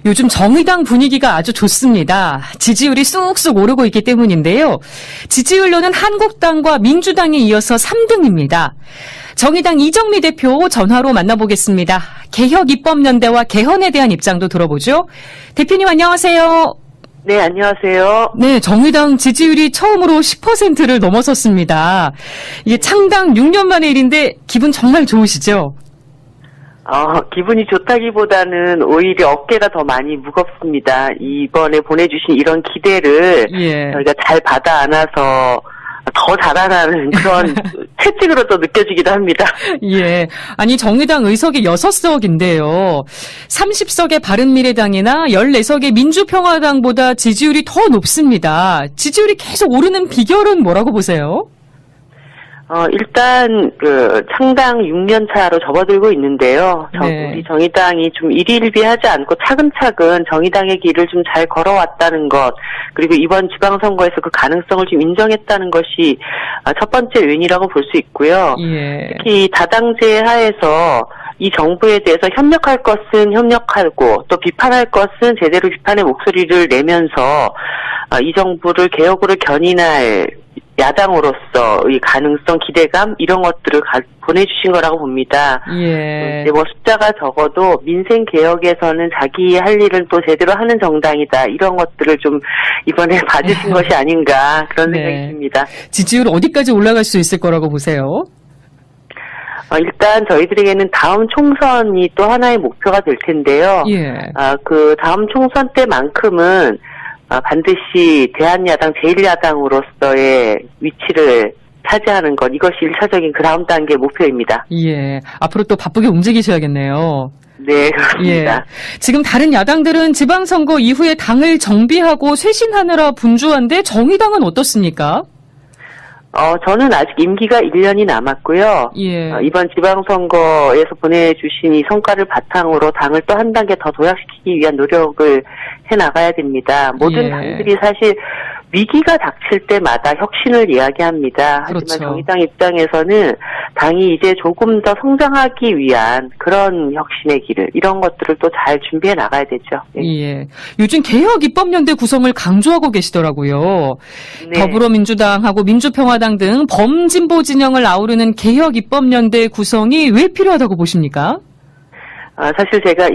요즘 정의당 분위기가 아주 좋습니다. 지지율이 쑥쑥 오르고 있기 때문인데요. 지지율로는 한국당과 민주당에 이어서 3등입니다. 정의당 이정미 대표 전화로 만나보겠습니다. 개혁입법연대와 개헌에 대한 입장도 들어보죠. 대표님 안녕하세요. 네, 안녕하세요. 네, 정의당 지지율이 처음으로 10%를 넘어섰습니다. 이게 창당 6년 만의 일인데 기분 정말 좋으시죠? 기분이 좋다기보다는 오히려 어깨가 더 많이 무겁습니다. 이번에 보내주신 이런 기대를 저희가 잘 받아 안아서 더 잘하라는 그런 채찍으로 또 느껴지기도 합니다. 예. 아니, 정의당 의석이 6석인데요. 30석의 바른미래당이나 14석의 민주평화당보다 지지율이 더 높습니다. 지지율이 계속 오르는 비결은 뭐라고 보세요? 일단, 창당 6년 차로 접어들고 있는데요. 우리 정의당이 좀 일희일비하지 않고 차근차근 정의당의 길을 좀 잘 걸어왔다는 것, 그리고 이번 지방선거에서 그 가능성을 좀 인정했다는 것이 첫 번째 요인이라고 볼 수 있고요. 특히 다당제 하에서 이 정부에 대해서 협력할 것은 협력하고 또 비판할 것은 제대로 비판의 목소리를 내면서 이 정부를 개혁으로 견인할 야당으로서의 가능성, 기대감 이런 것들을 보내주신 거라고 봅니다. 뭐 숫자가 적어도 민생 개혁에서는 자기 할 일은 또 제대로 하는 정당이다. 이런 것들을 좀 이번에 봐주신 것이 아닌가 그런 생각이 듭니다. 지지율 어디까지 올라갈 수 있을 거라고 보세요? 일단 저희들에게는 다음 총선이 또 하나의 목표가 될 텐데요. 그 다음 총선 때만큼은 반드시 대한야당 제1야당으로서의 위치를 차지하는 것, 이것이 1차적인 그 다음 단계 목표입니다. 앞으로 또 바쁘게 움직이셔야겠네요. 네, 그렇습니다. 지금 다른 야당들은 지방선거 이후에 당을 정비하고 쇄신하느라 분주한데 정의당은 어떻습니까? 저는 아직 임기가 1년이 남았고요. 이번 지방선거에서 보내주신 이 성과를 바탕으로 당을 또 한 단계 더 도약시키기 위한 노력을 해나가야 됩니다. 모든 당들이 사실 위기가 닥칠 때마다 혁신을 이야기합니다. 하지만 정의당 입장에서는 당이 이제 조금 더 성장하기 위한 그런 혁신의 길을, 이런 것들을 또 잘 준비해 나가야 되죠. 요즘 개혁입법연대 구성을 강조하고 계시더라고요. 더불어민주당하고 민주평화당 등 범진보 진영을 아우르는 개혁입법연대 구성이 왜 필요하다고 보십니까? 사실 제가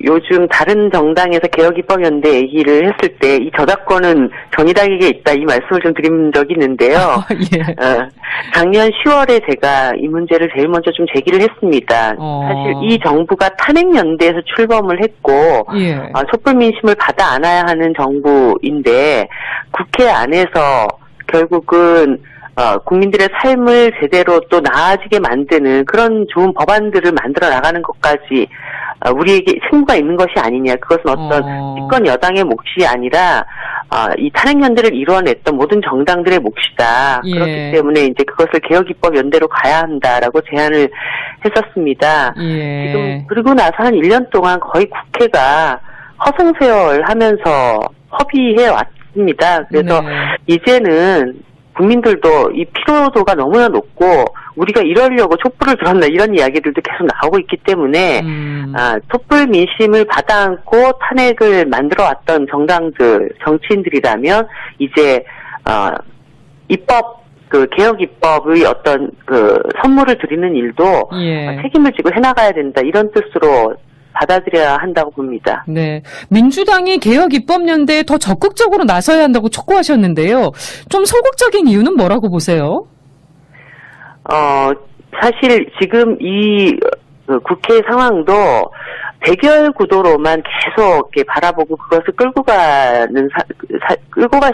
요즘 다른 정당에서 개혁입법연대 얘기를 했을 때 이 저작권은 정의당에게 있다 이 말씀을 좀 드린 적이 있는데요. 작년 10월에 제가 이 문제를 제일 먼저 좀 제기를 했습니다. 사실 이 정부가 탄핵연대에서 출범을 했고 촛불 민심을 받아 안아야 하는 정부인데 국회 안에서 결국은 국민들의 삶을 제대로 또 나아지게 만드는 그런 좋은 법안들을 만들어 나가는 것까지 우리에게 책무가 있는 것이 아니냐. 그것은 어떤 집권 여당의 몫이 아니라 이 탄핵연대를 이뤄냈던 모든 정당들의 몫이다. 그렇기 때문에 이제 그것을 개혁입법연대로 가야 한다라고 제안을 했었습니다. 지금 그리고 나서 한 1년 동안 거의 국회가 허송세월하면서 협의해 왔습니다. 그래서 이제는 국민들도 이 피로도가 너무나 높고 우리가 이러려고 촛불을 들었나 이런 이야기들도 계속 나오고 있기 때문에 촛불 민심을 받아안고 탄핵을 만들어왔던 정당들, 정치인들이라면 이제 개혁 입법의 어떤 선물을 드리는 일도 책임을 지고 해나가야 된다 이런 뜻으로 받아들여야 한다고 봅니다. 민주당이 개혁입법연대에 더 적극적으로 나서야 한다고 촉구하셨는데요. 좀 소극적인 이유는 뭐라고 보세요? 사실 지금 이 국회 상황도 대결 구도로만 계속 이렇게 바라보고 그것을 끌고 갈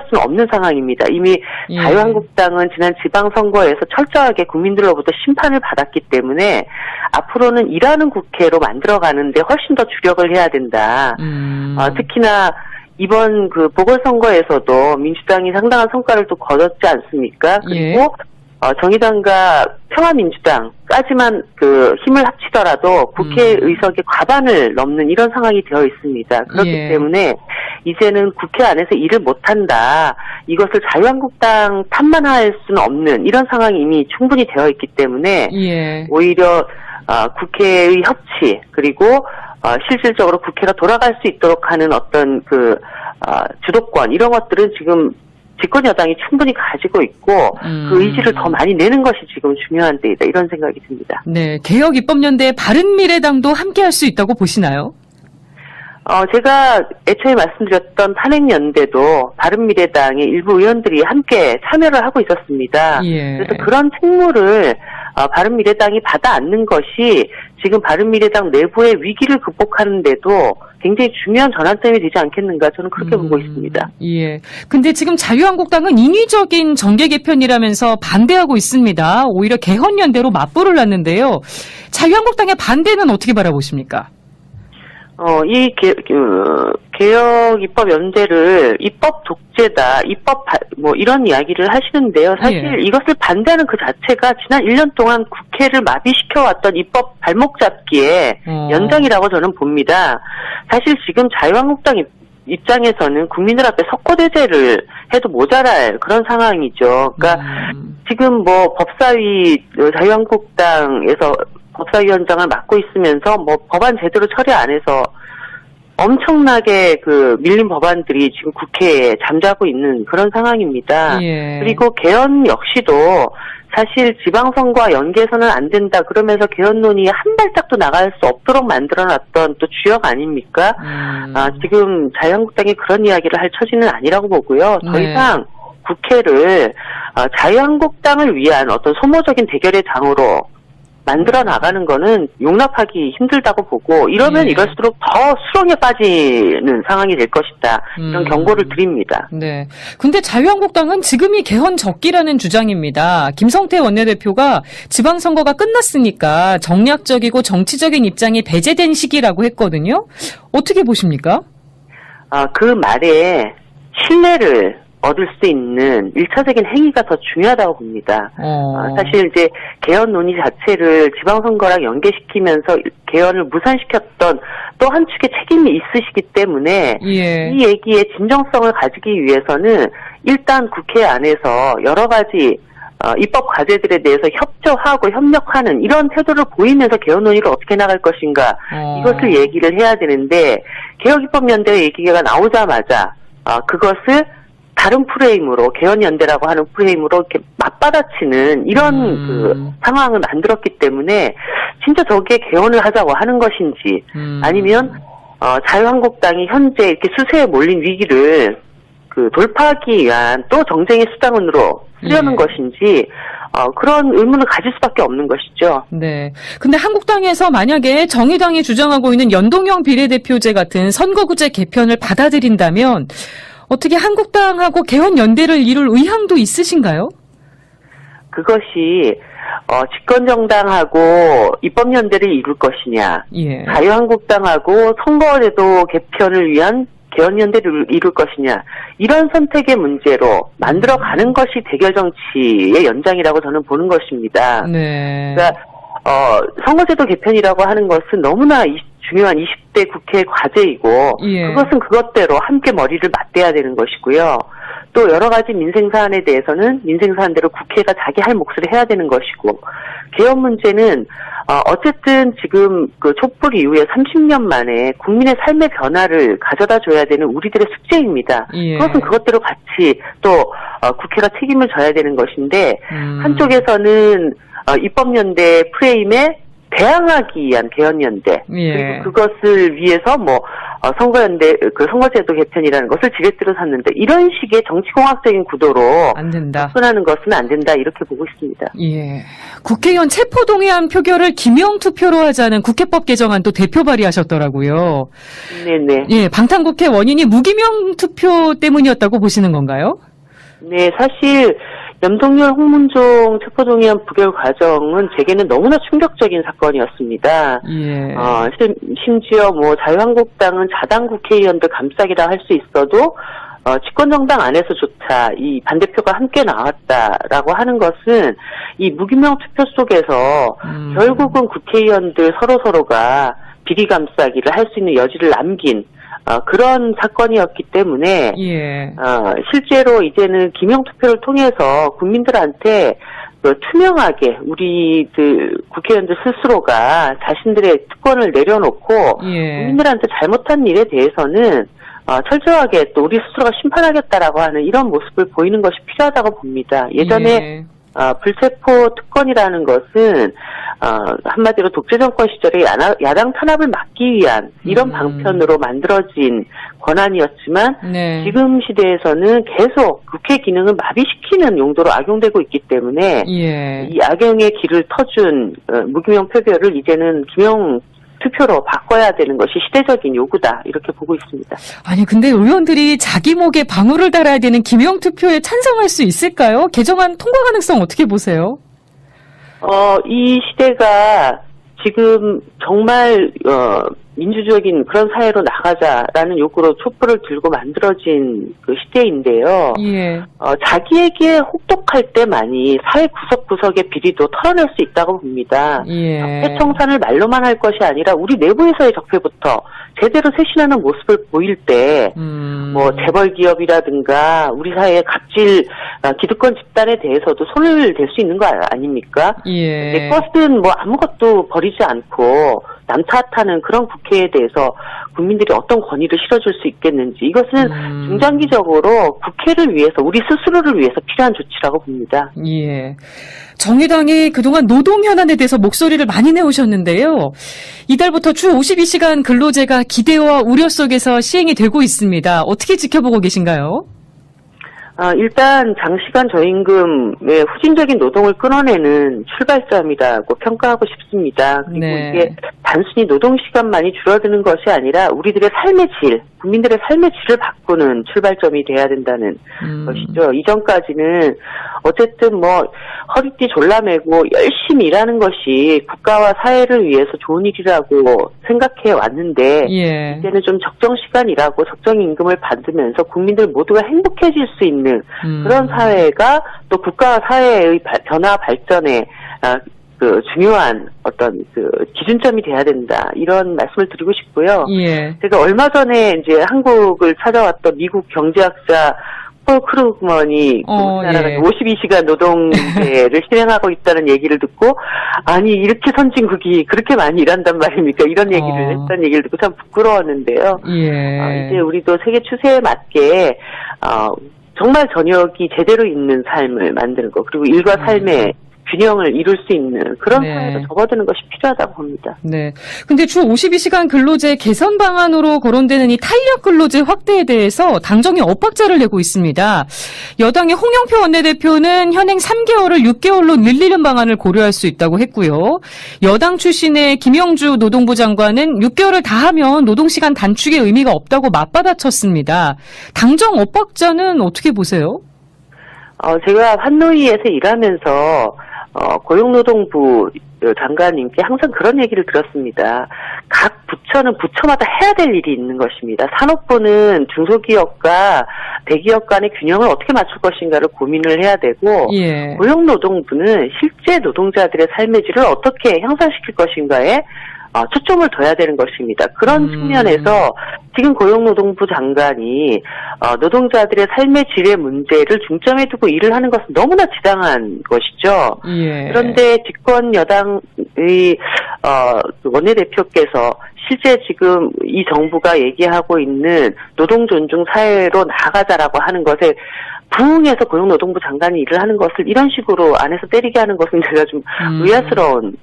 수는 없는 상황입니다. 이미 자유한국당은 지난 지방선거에서 철저하게 국민들로부터 심판을 받았기 때문에 앞으로는 일하는 국회로 만들어가는데 훨씬 더 주력을 해야 된다. 특히나 이번 보궐선거에서도 민주당이 상당한 성과를 또 거뒀지 않습니까? 그리고 정의당과 평화민주당까지만 힘을 합치더라도 국회 의석의 과반을 넘는 이런 상황이 되어 있습니다. 그렇기 때문에 이제는 국회 안에서 일을 못한다. 이것을 자유한국당 탓만 할 수는 없는 이런 상황이 이미 충분히 되어 있기 때문에 오히려 국회의 협치 그리고 실질적으로 국회가 돌아갈 수 있도록 하는 어떤 주도권, 이런 것들은 지금 집권 여당이 충분히 가지고 있고, 그 의지를 더 많이 내는 것이 지금 중요한 때이다, 이런 생각이 듭니다. 네, 개혁 입법연대 바른미래당도 함께 할 수 있다고 보시나요? 제가 애초에 말씀드렸던 탄핵연대도 바른미래당의 일부 의원들이 함께 참여를 하고 있었습니다. 예. 그래서 그런 책무를 바른미래당이 받아 안는 것이 지금 바른미래당 내부의 위기를 극복하는 데도 굉장히 중요한 전환점이 되지 않겠는가, 저는 그렇게 보고 있습니다. 예. 근데 지금 자유한국당은 인위적인 정계 개편이라면서 반대하고 있습니다. 오히려 개헌연대로 맞불을 놨는데요. 자유한국당의 반대는 어떻게 바라보십니까? 이 개혁 입법 연대를 입법 독재다, 이런 이야기를 하시는데요. 사실 예. 이것을 반대하는 그 자체가 지난 1년 동안 국회를 마비시켜왔던 입법 발목 잡기의 연장이라고 저는 봅니다. 사실 지금 자유한국당 입장에서는 국민들 앞에 석고대죄를 해도 모자랄 그런 상황이죠. 그러니까 지금 법사위, 자유한국당에서 법사위원장을 맡고 있으면서 법안 제대로 처리 안 해서 엄청나게 밀린 법안들이 지금 국회에 잠자고 있는 그런 상황입니다. 예. 그리고 개헌 역시도 사실 지방선거와 연계해서는 안 된다 그러면서 개헌 논의에 한 발짝도 나갈 수 없도록 만들어놨던 또 주역 아닙니까? 지금 자유한국당이 그런 이야기를 할 처지는 아니라고 보고요. 더 이상 국회를 자유한국당을 위한 어떤 소모적인 대결의 장으로 만들어 나가는 거는 용납하기 힘들다고 보고, 이러면 이럴수록 더 수렁에 빠지는 상황이 될 것이다, 이런 경고를 드립니다. 네. 근데 자유한국당은 지금이 개헌 적기라는 주장입니다. 김성태 원내대표가 지방선거가 끝났으니까 정략적이고 정치적인 입장이 배제된 시기라고 했거든요. 어떻게 보십니까? 그 말에 신뢰를 얻을 수 있는 1차적인 행위가 더 중요하다고 봅니다. 사실 이제 개헌 논의 자체를 지방선거랑 연계시키면서 개헌을 무산시켰던 또 한 축의 책임이 있으시기 때문에 예. 이 얘기의 진정성을 가지기 위해서는 일단 국회 안에서 여러 가지 입법 과제들에 대해서 협조하고 협력하는 이런 태도를 보이면서 개헌 논의를 어떻게 나갈 것인가, 이것을 얘기를 해야 되는데, 개혁입법연대 얘기가 나오자마자 그것을 다른 프레임으로, 개헌연대라고 하는 프레임으로 이렇게 맞받아치는 이런 상황을 만들었기 때문에 진짜 저게 개헌을 하자고 하는 것인지, 아니면 자유한국당이 현재 이렇게 수세에 몰린 위기를 돌파하기 위한 또 정쟁의 수단으로 쓰려는 것인지, 그런 의문을 가질 수밖에 없는 것이죠. 네. 근데 한국당에서 만약에 정의당이 주장하고 있는 연동형 비례대표제 같은 선거구제 개편을 받아들인다면 어떻게 한국당하고 개헌연대를 이룰 의향도 있으신가요? 그것이 집권정당하고 입법연대를 이룰 것이냐, 예. 자유한국당하고 선거제도 개편을 위한 개헌연대를 이룰 것이냐, 이런 선택의 문제로 만들어가는 것이 대결 정치의 연장이라고 저는 보는 것입니다. 네. 그러니까 선거제도 개편이라고 하는 것은 너무나 중요한 20대 국회 과제이고, 예. 그것은 그것대로 함께 머리를 맞대야 되는 것이고요. 또 여러 가지 민생 사안에 대해서는 민생 사안대로 국회가 자기 할 몫을 해야 되는 것이고, 개헌 문제는 어쨌든 지금 촛불 이후에 30년 만에 국민의 삶의 변화를 가져다 줘야 되는 우리들의 숙제입니다. 예. 그것은 그것대로 같이 또 국회가 책임을 져야 되는 것인데, 한쪽에서는 입법연대 프레임에 대항하기 위한 개헌연대, 예. 그리고 그것을 위해서 선거연대, 선거제도 개편이라는 것을 지렛대로 샀는데, 이런 식의 정치공학적인 구도로 안 된다. 접근하는 것은 안 된다, 이렇게 보고 있습니다. 예. 국회의원 체포동의안 표결을 기명투표로 하자는 국회법 개정안 또 대표 발의하셨더라고요. 네네. 예, 방탄국회 원인이 무기명투표 때문이었다고 보시는 건가요? 네, 사실 염동열 홍문종 체포동의안 부결 과정은 제게는 너무나 충격적인 사건이었습니다. 예. 심지어 자유한국당은 자당 국회의원들 감싸기라 할 수 있어도 집권정당 안에서조차 이 반대표가 함께 나왔다라고 하는 것은 이 무기명 투표 속에서 결국은 국회의원들 서로가 비리 감싸기를 할 수 있는 여지를 남긴 그런 사건이었기 때문에, 예. 실제로 이제는 기명투표를 통해서 국민들한테 투명하게 우리들 국회의원들 스스로가 자신들의 특권을 내려놓고 국민들한테 잘못한 일에 대해서는 철저하게 또 우리 스스로가 심판하겠다라고 하는 이런 모습을 보이는 것이 필요하다고 봅니다. 예전에 불체포 특권이라는 것은 한마디로 독재 정권 시절에 야당 탄압을 막기 위한 이런 방편으로 만들어진 권한이었지만 지금 시대에서는 계속 국회 기능을 마비시키는 용도로 악용되고 있기 때문에 이 악용의 길을 터준 무기명 표결을 이제는 기명 투표로 바꿔야 되는 것이 시대적인 요구다 이렇게 보고 있습니다. 아니 근데 의원들이 자기 목에 방울을 달아야 되는 기명 투표에 찬성할 수 있을까요? 개정안 통과 가능성 어떻게 보세요? 이 시대가 지금 정말 민주적인 그런 사회로 나가자라는 욕구로 촛불을 들고 만들어진 그 시대인데요. 자기에게 혹독할 때만이 사회 구석구석의 비리도 털어낼 수 있다고 봅니다. 적폐 청산을 말로만 할 것이 아니라 우리 내부에서의 적폐부터 제대로 쇄신하는 모습을 보일 때, 재벌 기업이라든가 우리 사회의 갑질 기득권 집단에 대해서도 손을 댈 수 있는 거 아닙니까? 내 것은 아무것도 버리지 않고 남 탓하는 그런 국회에 대해서 국민들이 어떤 권위를 실어줄 수 있겠는지 이것은 중장기적으로 국회를 위해서 우리 스스로를 위해서 필요한 조치라고 봅니다. 정의당이 그동안 노동 현안에 대해서 목소리를 많이 내오셨는데요. 이달부터 주 52시간 근로제가 기대와 우려 속에서 시행이 되고 있습니다. 어떻게 지켜보고 계신가요? 일단 장시간 저임금의 후진적인 노동을 끊어내는 출발점이라고 평가하고 싶습니다. 그리고 이게 단순히 노동시간만이 줄어드는 것이 아니라 우리들의 삶의 질, 국민들의 삶의 질을 바꾸는 출발점이 돼야 된다는 것이죠. 이전까지는 어쨌든 허리띠 졸라매고 열심히 일하는 것이 국가와 사회를 위해서 좋은 일이라고 생각해 왔는데 이제는 좀 적정 시간 일하고 적정 임금을 받으면서 국민들 모두가 행복해질 수 있는 그런 사회가 또 국가와 사회의 변화 발전에 중요한 어떤 기준점이 돼야 된다. 이런 말씀을 드리고 싶고요. 제가 얼마 전에 이제 한국을 찾아왔던 미국 경제학자 폴 크루그먼이 우리나라가 52시간 노동제를 실행하고 있다는 얘기를 듣고 아니 이렇게 선진국이 그렇게 많이 일한단 말입니까? 이런 얘기를 했다는 얘기를 듣고 참 부끄러웠는데요. 이제 우리도 세계 추세에 맞게 정말 저녁이 제대로 있는 삶을 만드는 것 그리고 일과 삶의 균형을 이룰 수 있는 그런 사회로 접어드는 것이 필요하다고 봅니다. 근데 주 52시간 근로제 개선 방안으로 거론되는 이 탄력 근로제 확대에 대해서 당정이 엇박자를 내고 있습니다. 여당의 홍영표 원내대표는 현행 3개월을 6개월로 늘리는 방안을 고려할 수 있다고 했고요. 여당 출신의 김영주 노동부 장관은 6개월을 다 하면 노동시간 단축의 의미가 없다고 맞받아쳤습니다. 당정 엇박자는 어떻게 보세요? 제가 환노위에서 일하면서 고용노동부 장관님께 항상 그런 얘기를 들었습니다. 각 부처는 부처마다 해야 될 일이 있는 것입니다. 산업부는 중소기업과 대기업 간의 균형을 어떻게 맞출 것인가를 고민을 해야 되고 고용노동부는 실제 노동자들의 삶의 질을 어떻게 향상시킬 것인가에 초점을 둬야 되는 것입니다. 그런 측면에서 지금 고용노동부 장관이 노동자들의 삶의 질의 문제를 중점에 두고 일을 하는 것은 너무나 지당한 것이죠. 그런데 집권 여당의 원내대표께서 실제 지금 이 정부가 얘기하고 있는 노동 존중 사회로 나아가자라고 하는 것에 부응해서 고용노동부 장관이 일을 하는 것을 이런 식으로 안에서 때리게 하는 것은 제가 좀 의아스러운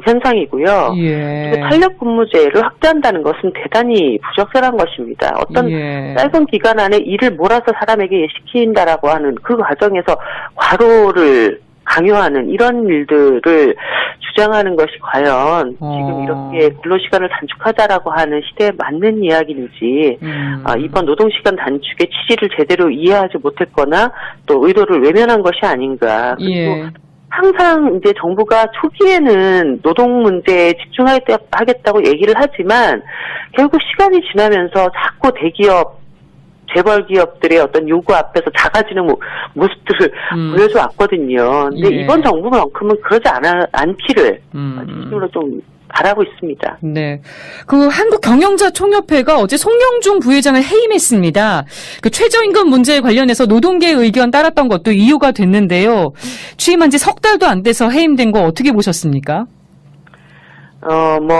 현상이고요. 그리고 탄력 근무제를 확대한다는 것은 대단히 부적절한 것입니다. 어떤 짧은 기간 안에 일을 몰아서 사람에게 시킨다라고 하는 그 과정에서 과로를 강요하는 이런 일들을 주장하는 것이 과연 지금 이렇게 근로시간을 단축하자라고 하는 시대에 맞는 이야기인지 이번 노동시간 단축의 취지를 제대로 이해하지 못했거나 또 의도를 외면한 것이 아닌가. 그리고 항상 이제 정부가 초기에는 노동 문제에 집중하겠다고 얘기를 하지만 결국 시간이 지나면서 자꾸 대기업 재벌 기업들의 어떤 요구 앞에서 작아지는 모습들을 보여줘 왔거든요. 근데 이번 정부만큼은 그러지 않기를 진심으로 좀 바라고 있습니다. 네. 그 한국경영자총협회가 어제 송영중 부회장을 해임했습니다. 그 최저임금 문제에 관련해서 노동계의 의견 따랐던 것도 이유가 됐는데요. 취임한 지 석 달도 안 돼서 해임된 거 어떻게 보셨습니까?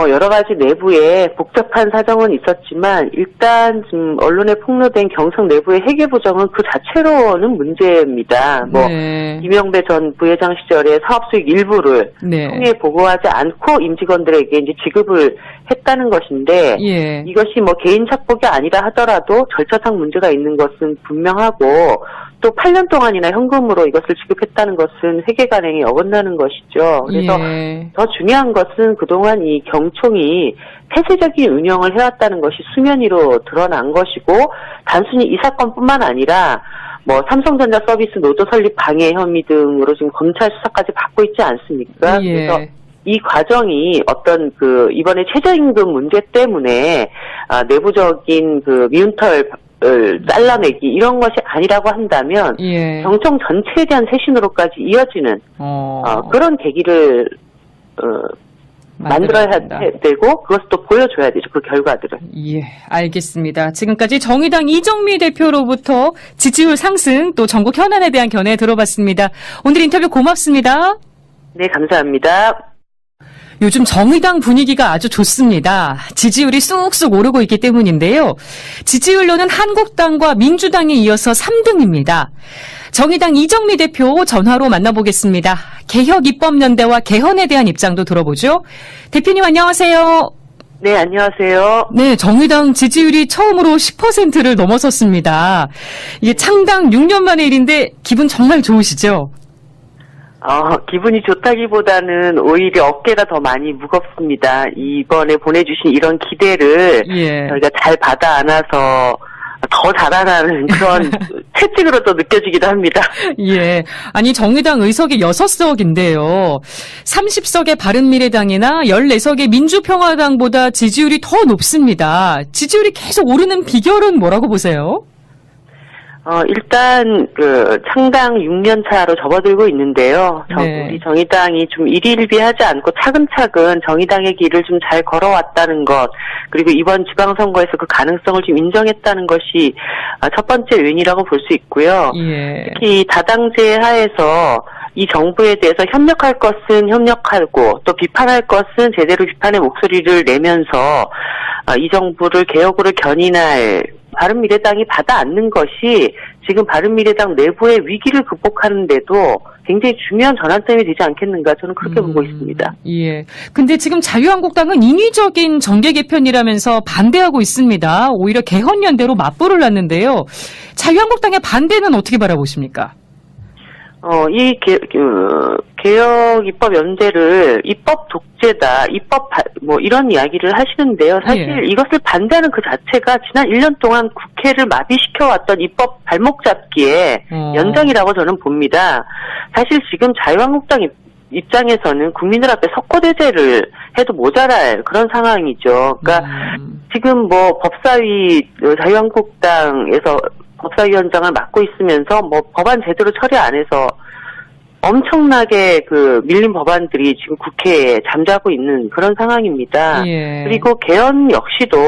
여러 가지 내부에 복잡한 사정은 있었지만, 일단, 지금 언론에 폭로된 경성 내부의 회계 부정은 그 자체로는 문제입니다. 네. 이명배 전 부회장 시절에 사업 수익 일부를 네. 통해 보고하지 않고 임직원들에게 이제 지급을 했다는 것인데, 예. 이것이 개인 착복이 아니라 하더라도 절차상 문제가 있는 것은 분명하고, 또 8년 동안이나 현금으로 이것을 지급했다는 것은 회계 관행이 어긋나는 것이죠. 그래서 더 중요한 것은 그동안 이 경총이 폐쇄적인 운영을 해왔다는 것이 수면 위로 드러난 것이고, 단순히 이 사건뿐만 아니라 삼성전자 서비스 노조 설립 방해 혐의 등으로 지금 검찰 수사까지 받고 있지 않습니까? 예. 그래서 이 과정이 어떤 이번에 최저임금 문제 때문에 내부적인 미운털 잘라내기 이런 것이 아니라고 한다면, 예. 경총 전체에 대한 쇄신으로까지 이어지는 그런 계기를 만들어야 되고, 그것을 또 보여줘야 되죠, 그 결과들을. 예, 알겠습니다. 지금까지 정의당 이정미 대표로부터 지지율 상승 또 전국 현안에 대한 견해 들어봤습니다. 오늘 인터뷰 고맙습니다. 네, 감사합니다. 요즘 정의당 분위기가 아주 좋습니다. 지지율이 쑥쑥 오르고 있기 때문인데요. 지지율로는 한국당과 민주당에 이어서 3등입니다. 정의당 이정미 대표 전화로 만나보겠습니다. 개혁입법연대와 개헌에 대한 입장도 들어보죠. 대표님 안녕하세요. 네, 안녕하세요. 네, 정의당 지지율이 처음으로 10%를 넘어섰습니다. 이게 창당 6년 만의 일인데 기분 정말 좋으시죠? 기분이 좋다기보다는 오히려 어깨가 더 많이 무겁습니다. 이번에 보내주신 이런 기대를 저희가 잘 받아 안아서 더 자라나는 그런 채찍으로 또 느껴지기도 합니다. 예. 아니, 정의당 의석이 6석인데요. 30석의 바른미래당이나 14석의 민주평화당보다 지지율이 더 높습니다. 지지율이 계속 오르는 비결은 뭐라고 보세요? 일단 창당 6년 차로 접어들고 있는데요. 우리 정의당이 좀 일희일비하지 않고 차근차근 정의당의 길을 좀 잘 걸어왔다는 것, 그리고 이번 지방선거에서 그 가능성을 좀 인정했다는 것이 첫 번째 요인이라고 볼 수 있고요. 예. 특히 다당제 하에서 이 정부에 대해서 협력할 것은 협력하고 또 비판할 것은 제대로 비판의 목소리를 내면서 이 정부를 개혁으로 견인할 바른미래당이 받아 안는 것이 지금 바른미래당 내부의 위기를 극복하는 데도 굉장히 중요한 전환점이 되지 않겠는가, 저는 그렇게 보고 있습니다. 예. 근데 지금 자유한국당은 인위적인 정계 개편이라면서 반대하고 있습니다. 오히려 개헌연대로 맞불을 놨는데요. 자유한국당의 반대는 어떻게 바라보십니까? 이 개혁 입법 연대를 입법 독재다, 이런 이야기를 하시는데요. 사실 이것을 반대하는 그 자체가 지난 1년 동안 국회를 마비시켜왔던 입법 발목 잡기의 연장이라고 저는 봅니다. 사실 지금 자유한국당 입장에서는 국민들 앞에 석고대죄를 해도 모자랄 그런 상황이죠. 그러니까 지금 법사위, 자유한국당에서 법사위원장을 맡고 있으면서 법안 제대로 처리 안 해서 엄청나게 밀린 법안들이 지금 국회에 잠자고 있는 그런 상황입니다. 예. 그리고 개헌 역시도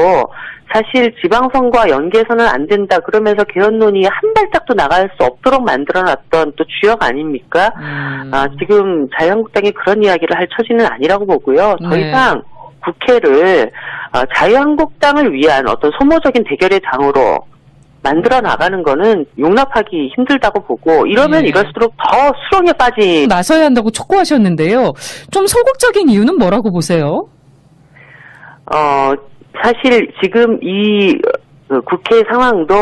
사실 지방선거와 연계해서는 안 된다 그러면서 개헌 논의에 한 발짝도 나갈 수 없도록 만들어놨던 또 주역 아닙니까? 지금 자유한국당이 그런 이야기를 할 처지는 아니라고 보고요. 더 이상 국회를 자유한국당을 위한 어떤 소모적인 대결의 장으로 만들어 나가는 거는 용납하기 힘들다고 보고, 이러면 이럴수록 더 수렁에 나서야 한다고 촉구하셨는데요. 좀 소극적인 이유는 뭐라고 보세요? 사실 지금 이 국회 상황도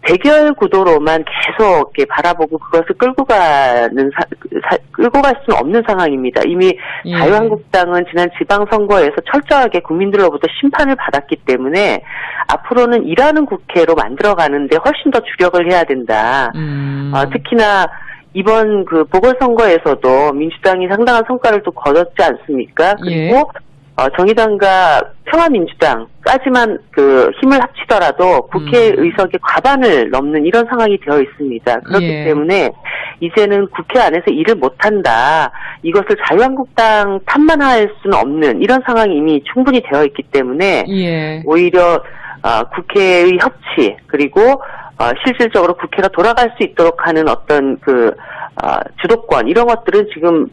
대결 구도로만 계속 이렇게 바라보고 그것을 끌고 갈 수는 없는 상황입니다. 이미 자유한국당은 지난 지방선거에서 철저하게 국민들로부터 심판을 받았기 때문에 앞으로는 일하는 국회로 만들어가는데 훨씬 더 주력을 해야 된다. 특히나 이번 보궐선거에서도 민주당이 상당한 성과를 또 거뒀지 않습니까? 그리고 정의당과 평화민주당까지만 힘을 합치더라도 국회 의석의 과반을 넘는 이런 상황이 되어 있습니다. 그렇기 때문에 이제는 국회 안에서 일을 못한다. 이것을 자유한국당 탓만 할 수는 없는 이런 상황이 이미 충분히 되어 있기 때문에 예. 오히려 국회의 협치 그리고 실질적으로 국회가 돌아갈 수 있도록 하는 어떤 주도권 이런 것들은 지금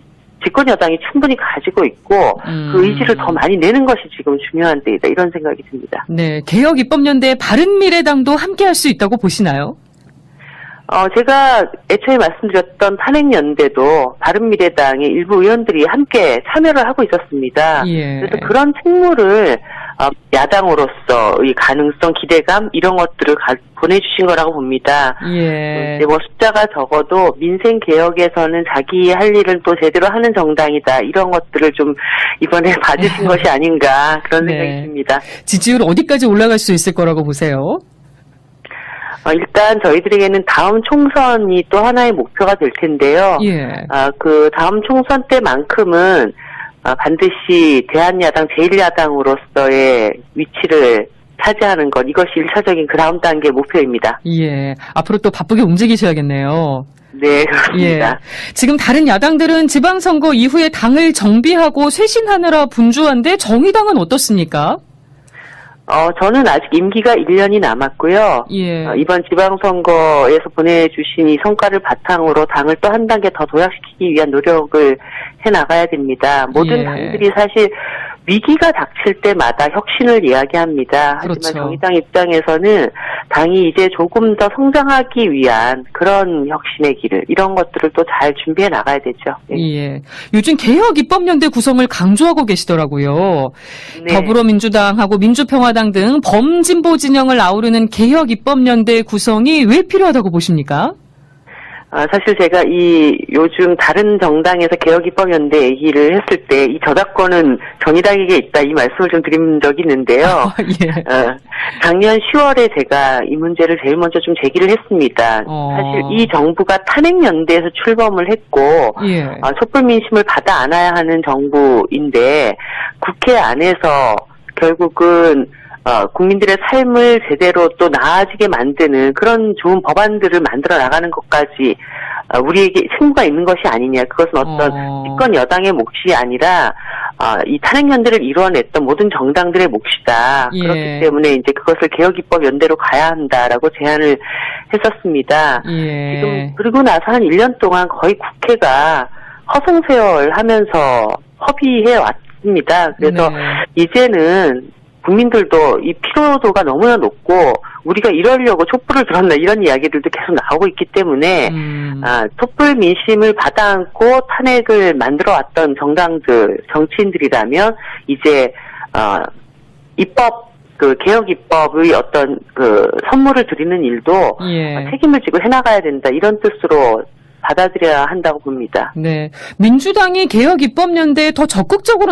집권 여당이 충분히 가지고 있고 그 의지를 더 많이 내는 것이 지금 중요한 때이다 이런 생각이 듭니다. 네, 개혁 입법연대 바른미래당도 함께할 수 있다고 보시나요? 제가 애초에 말씀드렸던 탄핵연대도 바른미래당의 일부 의원들이 함께 참여를 하고 있었습니다. 예. 그래서 그런 책무를 야당으로서의 가능성, 기대감 이런 것들을 보내주신 거라고 봅니다. 예. 뭐 숫자가 적어도 민생 개혁에서는 자기 할 일을 또 제대로 하는 정당이다 이런 것들을 좀 이번에 봐주신 것이 아닌가 그런 생각이 네. 듭니다. 지지율 어디까지 올라갈 수 있을 거라고 보세요? 일단 저희들에게는 다음 총선이 또 하나의 목표가 될 텐데요. 예. 그 다음 총선 때만큼은 반드시 대한야당 제1야당으로서의 위치를 차지하는 것 이것이 1차적인 그 다음 단계 목표입니다. 예. 앞으로 또 바쁘게 움직이셔야겠네요. 네, 그렇습니다. 예. 지금 다른 야당들은 지방선거 이후에 당을 정비하고 쇄신하느라 분주한데 정의당은 어떻습니까? 저는 아직 임기가 1년이 남았고요. 예. 이번 지방선거에서 보내주신 이 성과를 바탕으로 당을 또 한 단계 더 도약시키기 위한 노력을 해나가야 됩니다. 모든 예. 당들이 사실 위기가 닥칠 때마다 혁신을 이야기합니다. 하지만 그렇죠. 정의당 입장에서는 당이 이제 조금 더 성장하기 위한 그런 혁신의 길을 이런 것들을 또 잘 준비해 나가야 되죠. 네. 예. 요즘 개혁 입법연대 구성을 강조하고 계시더라고요. 네. 더불어민주당하고 민주평화당 등 범진보 진영을 아우르는 개혁 입법연대 구성이 왜 필요하다고 보십니까? 사실 제가 요즘 다른 정당에서 개혁입법연대 얘기를 했을 때 이 저작권은 정의당에게 있다 이 말씀을 좀 드린 적이 있는데요. 예. 작년 10월에 제가 이 문제를 제일 먼저 좀 제기를 했습니다. 사실 이 정부가 탄핵연대에서 출범을 했고 예. 촛불 민심을 받아 안아야 하는 정부인데 국회 안에서 결국은 국민들의 삶을 제대로 또 나아지게 만드는 그런 좋은 법안들을 만들어 나가는 것까지 우리에게 책무가 있는 것이 아니냐. 그것은 어떤 집권 여당의 몫이 아니라 이 탄핵연대를 이루어냈던 모든 정당들의 몫이다. 예. 그렇기 때문에 이제 그것을 개혁입법연대로 가야 한다라고 제안을 했었습니다. 예. 지금 그리고 나서 한 1년 동안 거의 국회가 허송세월하면서 협의해 왔습니다. 그래서 네. 이제는 국민들도 이 피로도가 너무나 높고 우리가 이러려고 촛불을 들었나 이런 이야기들도 계속 나오고 있기 때문에 촛불 민심을 받아안고 탄핵을 만들어왔던 정당들, 정치인들이라면 이제 개혁 입법의 어떤 선물을 드리는 일도 예. 책임을 지고 해나가야 된다 이런 뜻으로 받아들여야 한다고 봅니다. 네. 민주당이 개혁 입법연대에 더 적극적으로